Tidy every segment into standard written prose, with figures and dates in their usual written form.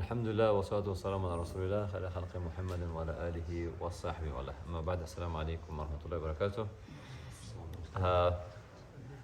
الحمد لله والصلاة والسلام على رسول الله خير خلق محمد وعلى آله وصحبه وله أما بعد السلام عليكم ورحمة الله وبركاته.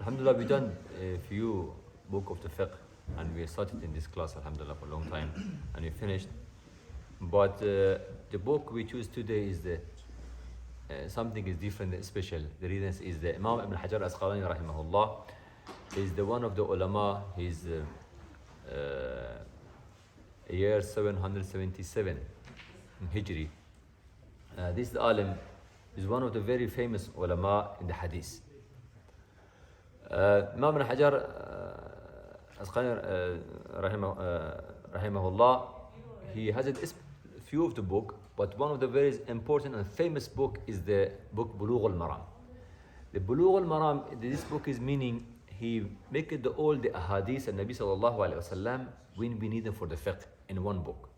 Alhamdulillah, we done a few book of the fiqh and we started in this class alhamdulillah for a long time and we finished, but the book we choose today is the something is different and special. The reason is the Imam Ibn Hajar Asqalani Rahimahullah is the one of the ulama. He's year 777 Hijri. This alim is one of the very famous ulama in the hadith. Imam Ibn Hajar Asqalani Rahimahullah, he has a few of the book, but one of the very important and famous book is the book Bulugh Al-Maram. The Bulugh Al-Maram, this book is meaning he make it all the ahadith and Nabi sallallahu alaihi wasallam when we need them for the fiqh in one book.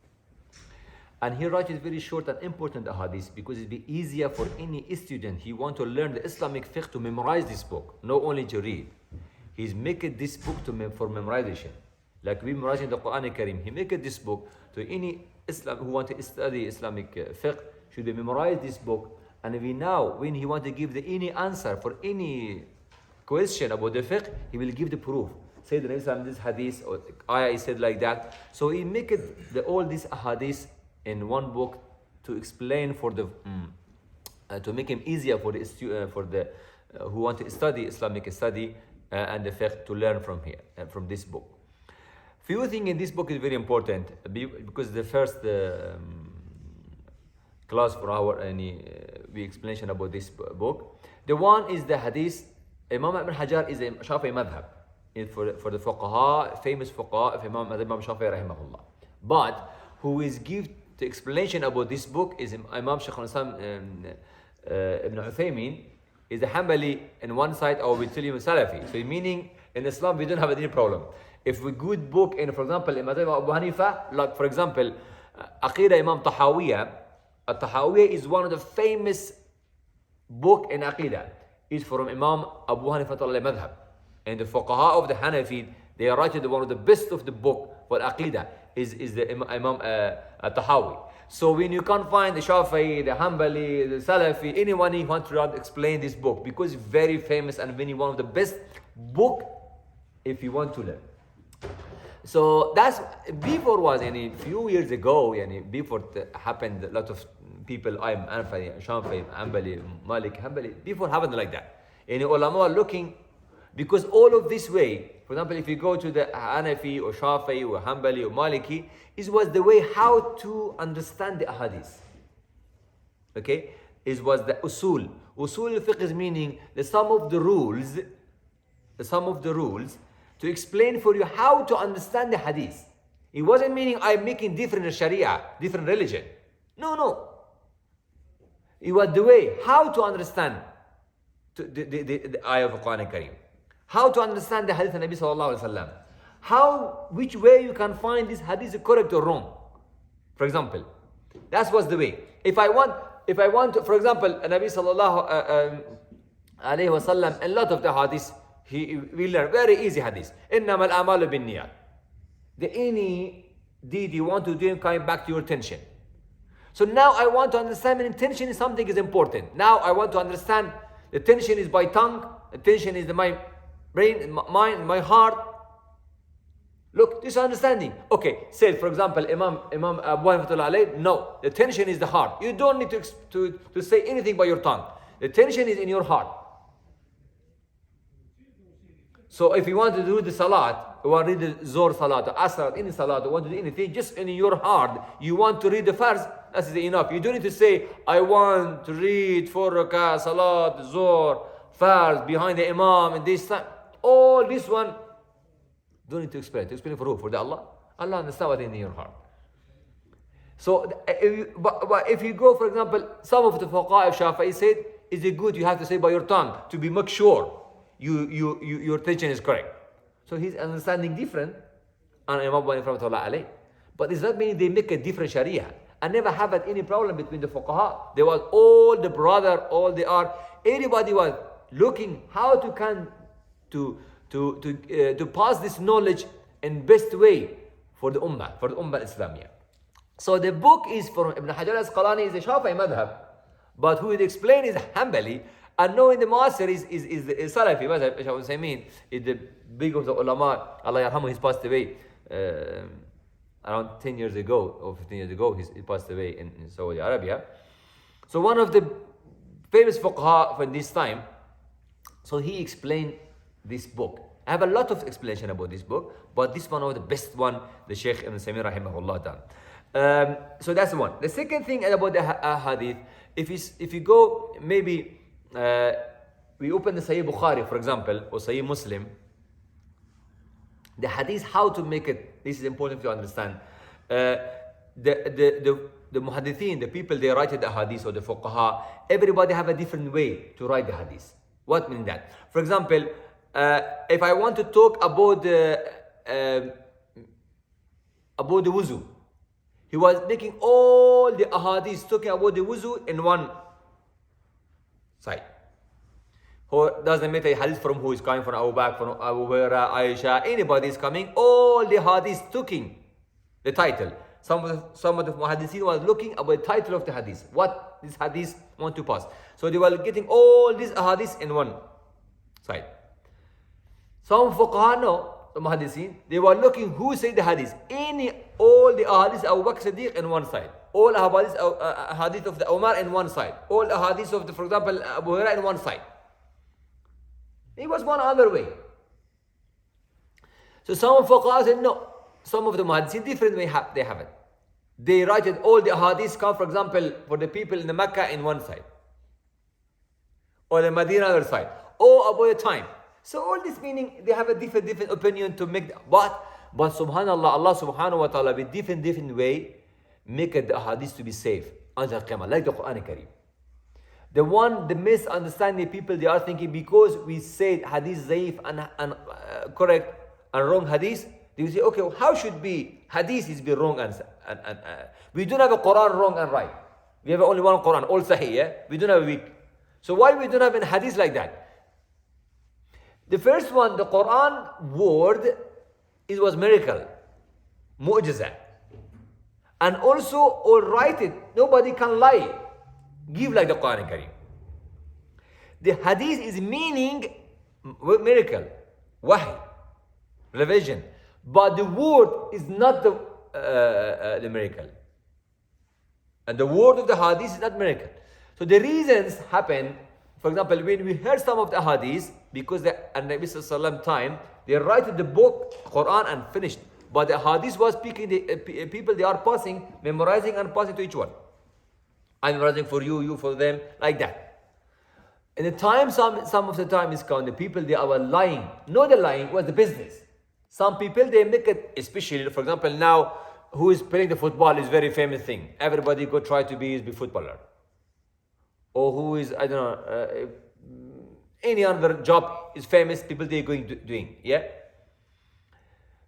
And he writes very short and important ahadith because it be easier for any student he want to learn the Islamic fiqh to memorize this book, not only to read. He's making this book for memorization. Like we memorizing the Quran Kareem, he make it this book to any Islam who want to study Islamic fiqh should be memorize this book. And we now, when he want to give any answer for any question about the fiqh, he will give the proof. Say the Nabi this hadith or ayah is said like that. So he make it all these hadith in one book to explain for the to make him easier for the who want to study Islamic study and the fiqh to learn from here from this book. Few things in this book is very important because the first class for our we explanation about this book. The one is the hadith. Imam Ibn Hajar is a Shafi'i madhab for the fuqaha, famous fuqaha of Imam Shafi'i rahimahullah. But who is give the explanation about this book is Imam Shaykh al-Islam Ibn Uthaymeen is a Hanbali in one side, or we tell you Salafi. So meaning in Islam we don't have any problem. If we good book in, for example, Imam Abu Hanifa, like for example, Aqidah Imam Tahawiyah. Tahawiyah is one of the famous book in Aqidah. Is from Imam Abu Hanifa al-Madhab. And the fuqaha of the Hanafi, they are writing one of the best of the book for Aqidah is the Imam Tahawi. So when you can't find the Shafi'i, the Hanbali, the Salafi, anyone who wants to explain this book because it's very famous and very one of the best book if you want to learn. So that's before was a few years ago, before it happened, a lot of people, I'm Anfari, Shafi'i, Hanbali, Malik, Hanbali, before happened like that. And ulama are looking, because all of this way, for example, if you go to the Hanafi or Shafi'i or Hanbali or Maliki, it was the way how to understand the ahadith. Okay? It was the usul. Usul al-fiqh is meaning the sum of the rules to explain for you how to understand the hadith. It wasn't meaning I'm making different sharia, different religion. No. It was the way how to understand the ayah of the Quran Kareem. How to understand the hadith of Nabi sallallahu alaihi wasallam. Which way you can find this hadith is correct or wrong. For example, that was the way. If I want to, for example, Nabi sallallahu alaihi wasallam, a lot of the hadith, we learn very easy hadith. إِنَّمَا الْأَعْمَالُ بِالنِّيَّاتِ. Any deed you want to do, coming back to your attention. So now I want to understand intention is something is important. Now I want to understand the tension is by tongue, the tension is my brain, mind, my heart. Look, this understanding. Okay, say for example, Imam Abu Hanifa, no, the tension is the heart. You don't need to say anything by your tongue. The tension is in your heart. So if you want to do the salat, you want to read the Zohr salat, or Asr, any salat, you want to do anything, just in your heart, you want to read the farz, that's enough. You don't need to say, I want to read 4 rakah, salat, Zohr, farz, behind the imam, and this time. All this one, don't need to explain. To explain for who? For the Allah? Allah understands what is in your heart. So, if you go, for example, some of the fuqaha of Shafi'i said, is it good you have to say by your tongue to be make sure your attention is correct. So his understanding different, and Imam Abu Hanifa, but it's not meaning they make a different sharia. I never have had any problem between the fuqaha. They was all the brother, all they are. Everybody was looking how to pass this knowledge in best way for the Ummah Islamiyah. So the book is from Ibn Hajar al-Asqalani, is a Shafi'i madhab, but who will explain is Hanbali, and knowing the Mu'asir is Salafi madhab. Shaykh Uthaymeen is the big of the ulama, Allah Yarhamu, he's passed away around 10 years ago, or 15 years ago, he passed away in Saudi Arabia. So one of the famous fuqaha from this time, so he explained this book. I have a lot of explanation about this book, but this one was the best one the Shaykh Ibn Samir rahimahullah done. So that's one. The second thing about the hadith, if you go, maybe we open the Sahih Bukhari, for example, or Sahih Muslim, the hadith, how to make it, this is important to understand. The muhaddithin, the people they write the hadith, or the fuqaha, everybody have a different way to write the hadith. What means that? For example, if I want to talk about the wuzu, he was making all the ahadith talking about the wuzu in one side. Or doesn't matter hadith from who is coming, from Abu Bakr, from Abu Hurairah, Aisha, anybody is coming, all the hadith talking the title. Some of the muhaddithin was looking about the title of the hadith, what this hadith want to pass. So they were getting all these hadiths in one side. Some fuqaha, no, the muhaddithin, they were looking who said the hadith. All the hadiths of Abu Bakr Siddiq in one side. All hadith of the Umar in one side. All hadiths of the, for example, Abu Hurairah in one side. It was one other way. So some of fuqaha said no. Some of the muhaddithin different way they have it. They write it, all the hadiths come, for example, for the people in the Mecca in one side, or the Medina other side, or about a time. So all this meaning they have a different opinion to make. But subhanallah, Allah subhanahu wa ta'ala with different way make the hadith to be safe until Qiyamah, like the Quran Kareem. The misunderstanding people, they are thinking because we said hadith zaif and correct and wrong hadith, they will say, okay, well, how should be hadith is be wrong and we don't have a Quran wrong and right. We have only one Quran, all sahih, yeah? We don't have a weak. So why we don't have a hadith like that? The first one, the Quran word, it was miracle, mu'jiza. And also, all write it, nobody can lie. Give like the Quran Kareem. The hadith is meaning miracle, wahy, revelation. But the word is not the miracle. And the word of the hadith is not miracle. So the reasons happen, for example, when we heard some of the hadith, because the Nabi Sallallahu time, they write the book, Quran, and finished. But the hadith was speaking, the people they are passing, memorizing and passing to each one. I'm memorizing for you, you for them, like that. In the time, some of the time is come, the people they are lying. No, the lying was the business. Some people they make it, especially for example now, who is playing the football is very famous thing. Everybody go try to be footballer. Or who is, I don't know, any other job is famous, people they are going doing, yeah?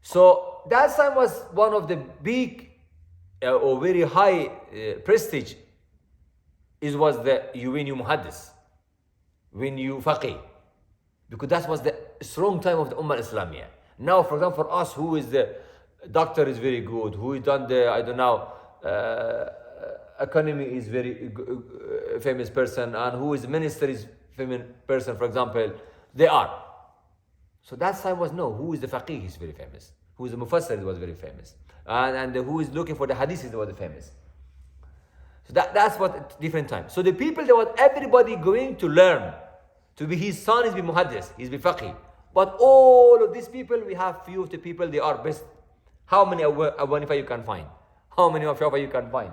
So that time was one of the big or very high prestige was when you muhaddis, when you faqih, because that was the strong time of the Ummah Islamiyah. Now, for example, for us, who is the doctor is very good, who is done the, I don't know, economy is very famous person, and who is minister is famous person, for example, they are. So that time was no, who is the faqih is very famous, who is the mufassir was very famous, and who is looking for the hadith is was famous. So that's what different time. So the people that was everybody going to learn, to be his son is be muhaddis, is be faqih. But all of these people, we have few of the people, they are best. How many Abu Hanifa you can find? How many of Shafi'i you can find?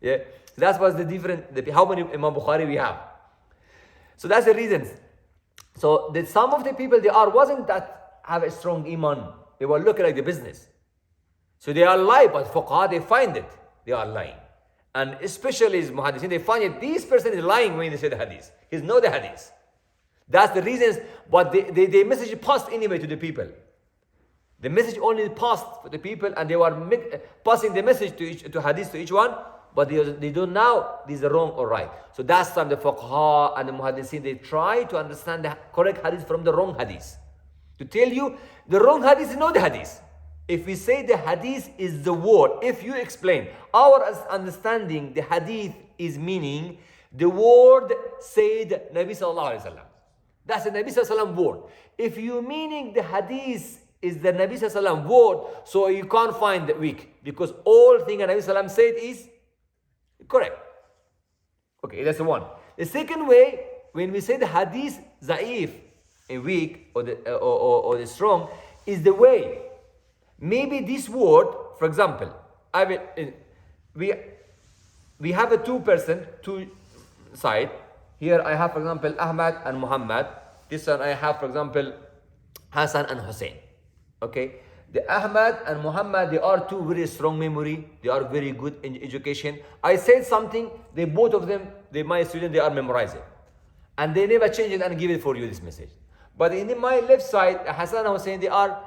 Yeah, so that was the different, how many Imam Bukhari we have. So that's the reasons. So some of the people, they wasn't that have a strong iman. They were looking like the business. So they are lying, but fuqaha, they find it. They are lying. And especially as muhaddithin, they find it, this person is lying when they say the hadith. He's not the hadith. That's the reasons, but the message passed anyway to the people. The message only passed for the people, and they were passing the message to hadith to each one, but they don't know this is wrong or right. So that's time the fuqaha and the muhaddithin, they try to understand the correct hadith from the wrong hadith. To tell you, the wrong hadith is not the hadith. If we say the hadith is the word, if you explain our understanding, the hadith is meaning the word said Nabi Sallallahu Alaihi Wasallam. That's the Nabi Sallallahu Alaihi Wasallam word. If you meaning the hadith is the Nabi Sallallahu Alaihi Wasallam word, so you can't find the weak, because all thing Nabi Sallallahu Alaihi Wasallam said is correct. Okay, that's the one. The second way, when we say the hadith za'if, a weak or the strong, is the way. Maybe this word, for example, we have a two side. Here I have, for example, Ahmad and Muhammad. This one I have, for example, Hassan and Hussein. Okay, the Ahmad and Muhammad, they are two very strong memory. They are very good in education. I said something, they both of them, my students, they are memorizing, and they never change it and give it for you this message. But in my left side, Hassan and Hussein, they are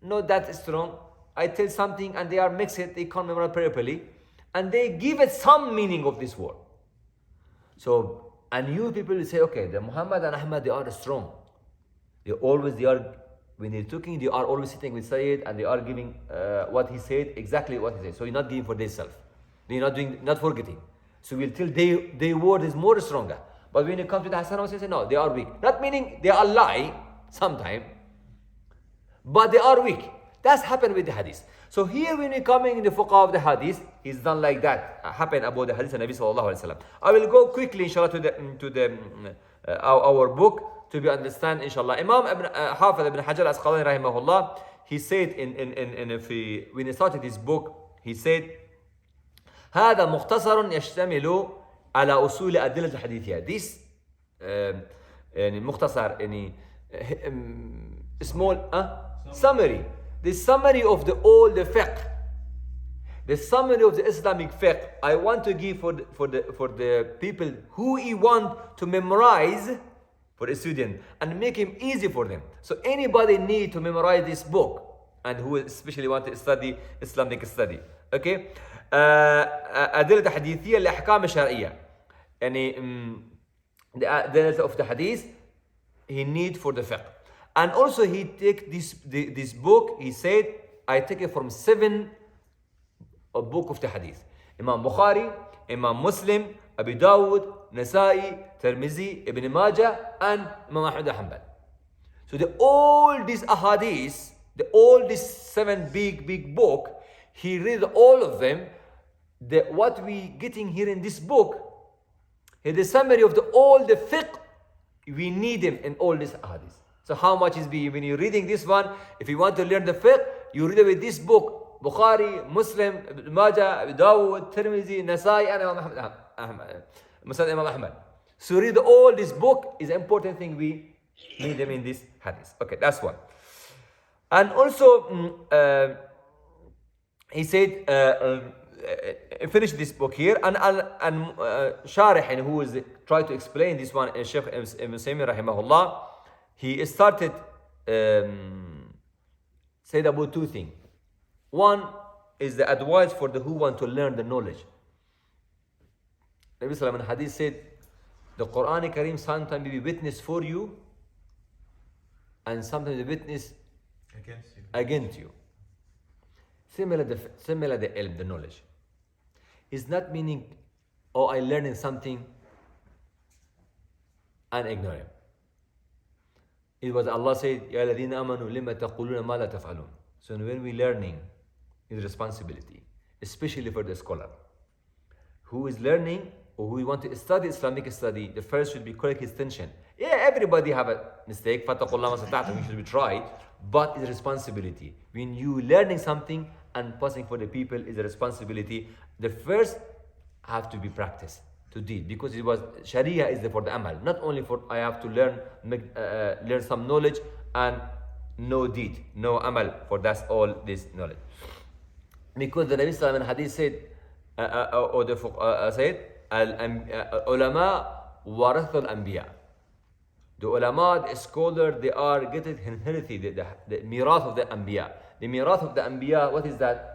not that strong. I tell something and they are mixed it, they can't memorize properly, and they give it some meaning of this word. So, and you people will say, okay, the Muhammad and Ahmad, they are strong. When they're talking, they are always sitting with Sayyid and they are giving what he said, exactly what he said. So you're not giving for themselves. They're not forgetting. So we'll tell their word is more stronger. But when it comes to the Hassan, we say, no, they are weak. Not meaning they are lie sometime, but they are weak. That's happened with the hadith. So here when we're coming in the fuqah of the hadith, it's done like that. Happened about the hadith of Nabi Sallallahu Alaihi Wasallam. I will go quickly, inshallah, to our book to be understand, inshallah. Imam Hafiz ibn Hajar Asqalani rahimahullah, he said when he started his book, he said, هذا مختصر يشتمل على أصول أدلة الحديثية. This مختصر small summary. The summary of all the fiqh, the summary of the Islamic fiqh, I want to give for the people who want to memorize for a student and make him easy for them. So anybody need to memorize this book and who especially want to study Islamic study. Okay. أدلة حديثية لأحكام الشرعية. The adillah of the hadith he need for the fiqh. And also he take this book, he said, I take it from 7 book of the hadith. Imam Bukhari, Imam Muslim, Abu Dawud, Nasai, Tirmizi, Ibn Majah, and Imam Ahmad Hanbal. So all these ahadith, all these 7 big book, he read all of them. What we getting here in this book is the summary of all the fiqh we need them in all these ahadith. So how much is when you're reading this one, if you want to learn the fiqh, you read it with this book, Bukhari, Muslim, Ibn Majah, Abu Dawud, Tirmizi, Nasai, and Imam Ahmad. So read all this book is an important thing we need them in this hadith. Okay, that's one. And also, he said, finish this book here, and Sharih, who is try to explain this one, Shaykh Ibn Taymiyyah rahimahullah, he started said about 2 things. One is the advice for the who want to learn the knowledge. Nabi Sallallahu Alaihi Wasallam in hadith said, the Quran Kareem sometimes will be witness for you and sometimes the witness against you. Similar the ilm, the knowledge. It's not meaning, I learning something and ignore him. It was Allah said, Ya ladina amanu lima taquluna ma la taf'alun. So when we learning, is responsibility, especially for the scholar. Who is learning or who want to study Islamic study, the first should be correct his tension. Yeah, everybody have a mistake, fattaqullah ma sata'tum, we should be tried, but it's responsibility. When you learning something and passing for the people is a responsibility. The first have to be practiced to deal, because it was Sharia is for the amal, not only for I have to learn some knowledge and no deed, no amal for that's all this knowledge. Because the Nabi Sallallahu Alaihi Wasallam hadith said, or the said, ulama warathul anbiya. The ulama, the scholar, they are getting inherited the mirath of the anbiya. The mirath of the anbiya, what is that?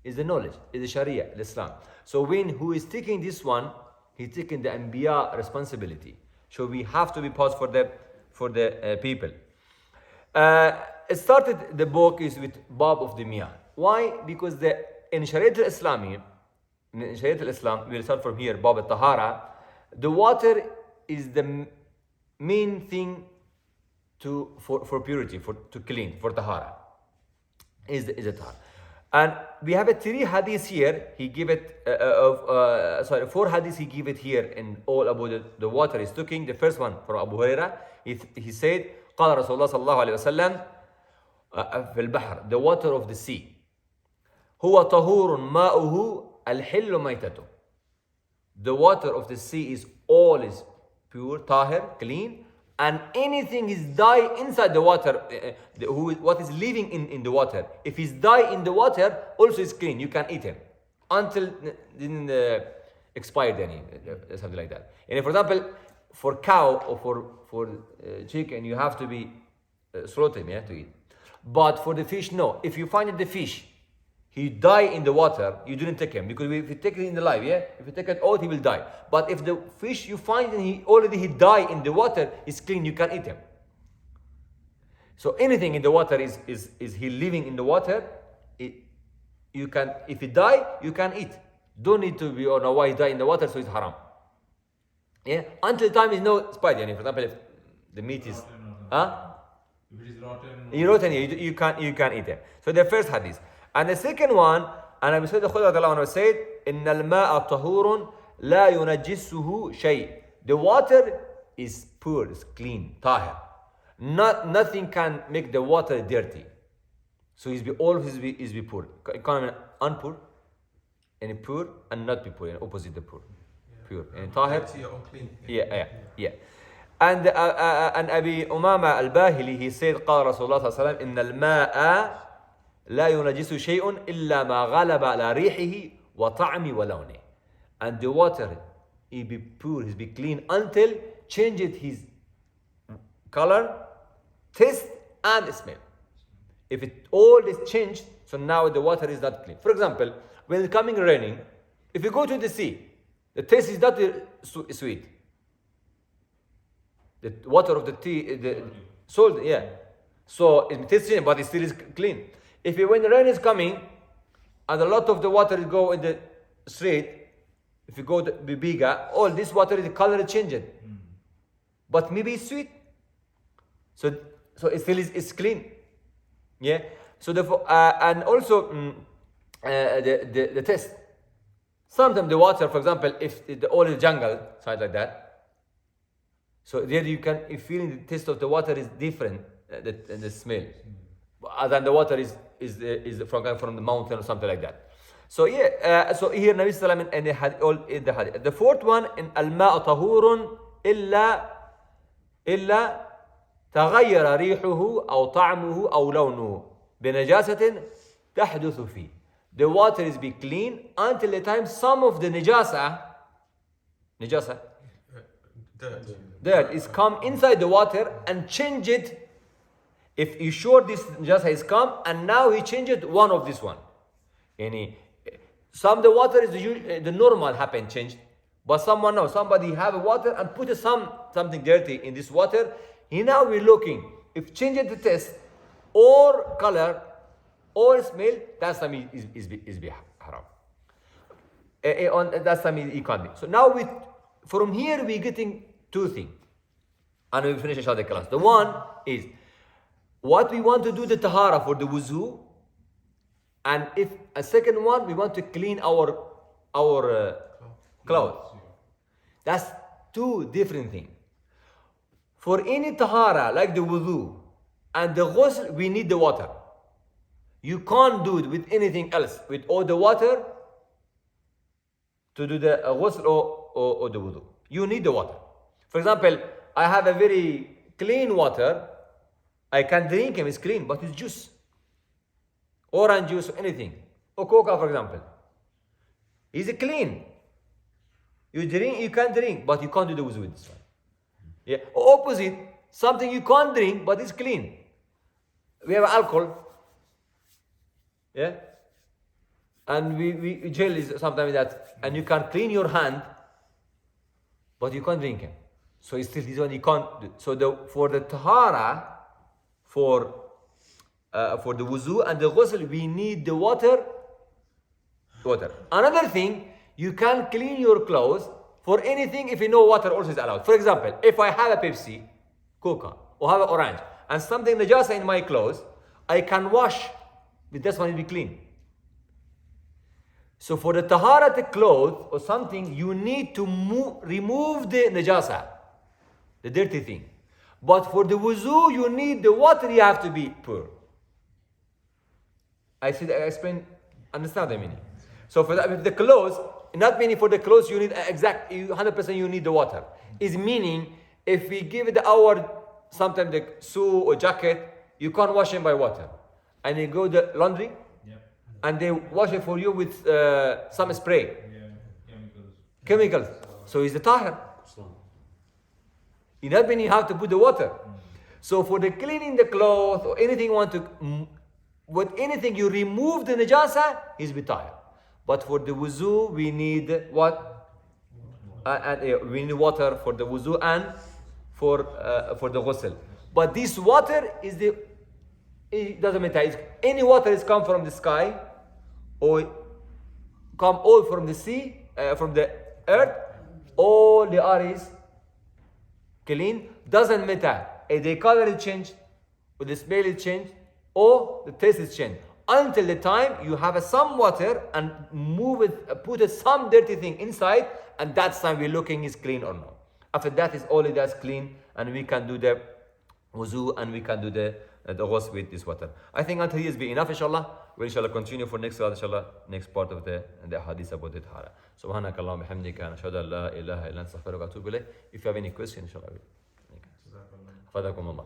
Is the knowledge, is the Sharia, Islam. So who is taking this one, he's taking the anbiya responsibility. So we have to be paused for the people. it started the book is with Bab of the Miyah. Why? Because in Shariat al-Islami, in Shariat al-Islam, we'll start from here, Bab al-Tahara, the water is the main thing for purity, to clean, for Tahara. Is a Tahara. And we have 3 hadiths here. He give it, 4 hadiths he give it here in all about the water is talking. The first one from Abu Huraira, he said, قال رسول الله صلى الله عليه وسلم في البحر, the water of the sea. هو طهور ماؤه الحل ميتته. The water of the sea is always pure, tahir, clean, and anything is die inside the water, what is living in the water. If he's die in the water, also is clean. You can eat him until didn't expire any something like that. And for example, for cow or for chicken, you have to be slaughtered, yeah, to eat. But for the fish, no. If you find the fish, he die in the water, you didn't take him, because if you take it in the live, yeah, if you take it out, he will die. But if the fish you find and he die in the water, is clean, you can eat him. So anything in the water is he living in the water, you can, if he die, you can eat. Don't need to be, oh no, why he die in the water, so it's haram. Yeah, until time is no spied. For example, if the meat is, if it is rotten, you can eat it. So the first hadith. And the second one, and Abu Sa'id al-Khudri said, إن الماء طهور لا ينجسه شيء. The water is pure, is clean, tahir. Nothing can make the water dirty. So he's always be pure. It can't be unpure, and pure, and not be pure, and opposite the pure. Pure and tahir. Yeah. And Abi Umama al-Bahili, he said, قال رسول الله صلى الله عليه وسلم إن الماء لا ينجس شيء إلا ما غلب على ريحه وطعمه ولونه. And the water, he be pure, he be clean until changed his color, taste, and smell. If it all is changed, so now the water is not clean. For example, when it's coming raining, if you go to the sea, the taste is not sweet. The water of the tea, the salt, yeah. So it tastes, but it still is clean. If when the rain is coming and a lot of the water go in the street, if you go to Bibiga, all this water, the color changed, but maybe it's sweet. So it still is clean, yeah. So therefore, and also the taste. Sometimes the water, for example, if the all is jungle side like that, so there you can, if feeling the taste of the water is different, the smell. Than the water is from the mountain or something like that. So yeah, so here Nabi Sallallahu Alaihi Wasallam all in the hadith. The fourth one in al-ma'u tahurun illa تغير ريحه أو طعمه أو لونه بنجاسة تحدث فيه. The water is be clean until the time some of the najasa dirt is come inside the water and change it. If you sure this najasa is come and now he changed one of this one. Some the water is the normal happen changed, but somebody have water and put something dirty in this water. Now we're looking if changed the taste or color or smell, that's time is be haram. That's time it can't be. So now from here we're getting two things, and we finish the class. The one is what we want to do the tahara for the wuzu, and if a second one we want to clean our clothes. That's two different things. For any tahara like the wudu and the ghusl, we need the water. You can't do it with anything else, with all the water to do the ghusl or the wudu. You need the water. For example, I have a very clean water. I can drink him, it's clean, but it's juice. Orange juice or anything. Or coca, for example. It's clean. You can drink, but you can't do the wudu with this one. Yeah. Or opposite, something you can't drink, but it's clean. We have alcohol. Yeah. And we gel is sometimes that, and you can clean your hand, but you can't drink it. So it's still this one you can't do. So for the tahara, for for the wuzu and the ghusl, we need the water. Another thing, you can clean your clothes for anything if you know water also is allowed. For example, if I have a Pepsi, Coca, or have an orange, and something najasa in my clothes, I can wash, but this one will be clean. So for the taharat cloth or something, you need to remove the najasa, the dirty thing. But for the wuzu, you need the water, you have to be pure. I explain, understand what I mean? So for the clothes, not meaning for the clothes you need 100% you need the water. Is meaning if we give it our sometimes the suit or jacket, you can't wash them by water, and you go to the laundry, and they wash it for you with some spray, chemicals. So it's the tahir. In that meaning you have to put the water. So for the cleaning the clothes or anything you want to, with anything you remove the najasa, is bitahir. But for the wuzu, we need what? We need water for the wuzu and for the ghusl. But this water it doesn't matter. Any water is come from the sky or come all from the sea, from the earth, all the air is clean. Doesn't matter if the color is changed, or the smell is changed, or the taste is changed. Until the time you have some water and move it, put some dirty thing inside, and that's time we're looking is clean or not. After that is all it does clean, and we can do the wuzu and we can do the ghusl with this water. I think until here is be enough, inshallah. We'll inshallah continue for next inshallah, next part of the hadith about the tahara. Subhanaka Allahumma bihamdika nashhadu an la ilaha illa anta astaghfiruka wa atubu ilayk. If you have any question, inshallah. Fadakum Allah.